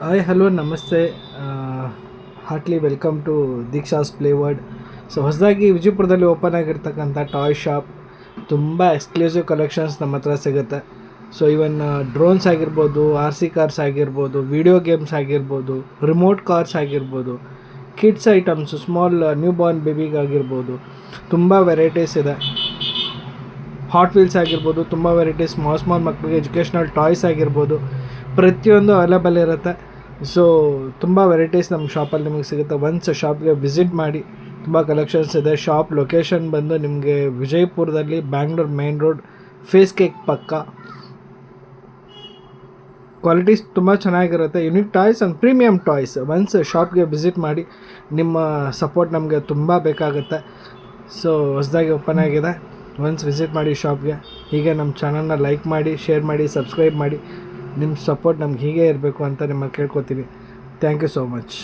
Hi hello ನಮಸ್ತೆ. Heartly welcome to Deeksha's playworld. So ಹೊಸದಾಗಿ ವಿಜಯಪುರದಲ್ಲಿ ಓಪನ್ ಆಗಿರ್ತಕ್ಕಂಥ ಟಾಯ್ ಶಾಪ್. ತುಂಬ ಎಕ್ಸ್ಕ್ಲೂಸಿವ್ ಕಲೆಕ್ಷನ್ಸ್ ನಮ್ಮ ಹತ್ರ ಸಿಗುತ್ತೆ. ಸೊ ಇವನ್ ಡ್ರೋನ್ಸ್ ಆಗಿರ್ಬೋದು, ಆರ್ ಸಿ ಕಾರ್ಸ್ ಆಗಿರ್ಬೋದು, ವಿಡಿಯೋ ಗೇಮ್ಸ್ ಆಗಿರ್ಬೋದು, ರಿಮೋಟ್ ಕಾರ್ಸ್ ಆಗಿರ್ಬೋದು, kids items, small new born ಬೇಬಿಗಾಗಿರ್ಬೋದು, ತುಂಬ ವೆರೈಟೀಸ್ ಇದೆ. ಹಾಟ್ ವೀಲ್ಸ್ ಆಗಿರ್ಬೋದು, ತುಂಬ ವೆರೈಟೀಸ್, ಸ್ಮಾಲ್ ಮಕ್ಕಳಿಗೆ ಎಜುಕೇಷ್ನಲ್ ಟಾಯ್ಸ್ ಆಗಿರ್ಬೋದು, ಪ್ರತಿಯೊಂದು ಅವೈಲೇಬಲ್ ಇರುತ್ತೆ. ಸೊ ತುಂಬ ವೆರೈಟೀಸ್ ನಮ್ಮ ಶಾಪಲ್ಲಿ ನಿಮಗೆ ಸಿಗುತ್ತೆ. ಒನ್ಸ್ ಶಾಪ್ಗೆ ವಿಸಿಟ್ ಮಾಡಿ, ತುಂಬ ಕಲೆಕ್ಷನ್ಸ್ ಇದೆ. ಶಾಪ್ ಲೊಕೇಶನ್ ಬಂದು ನಿಮಗೆ ವಿಜಯಪುರದಲ್ಲಿ Bangalore main road, face cake ಪಕ್ಕ. ಕ್ವಾಲಿಟೀಸ್ ತುಂಬ ಚೆನ್ನಾಗಿರುತ್ತೆ. Unique toys and premium toys. Once ಶಾಪ್ಗೆ ವಿಸಿಟ್ ಮಾಡಿ, ನಿಮ್ಮ ಸಪೋರ್ಟ್ ನಮಗೆ ತುಂಬ ಬೇಕಾಗುತ್ತೆ. ಸೊ ಹೊಸದಾಗಿ ಓಪನ್ ಆಗಿದೆ, ಒನ್ಸ್ ವಿಸಿಟ್ ಮಾಡಿ ಶಾಪ್ಗೆ. ಹೀಗೆ ನಮ್ಮ ಚಾನಲ್ನ ಲೈಕ್ ಮಾಡಿ, ಶೇರ್ ಮಾಡಿ, ಸಬ್ಸ್ಕ್ರೈಬ್ ಮಾಡಿ. ನಿಮ್ಮ ಸಪೋರ್ಟ್ ನಮ್ಗೆ ಹೀಗೆ ಇರಬೇಕು ಅಂತ ನಿಮ್ಮಲ್ಲಿ ಕೇಳ್ಕೊತೀವಿ. Thank you so much.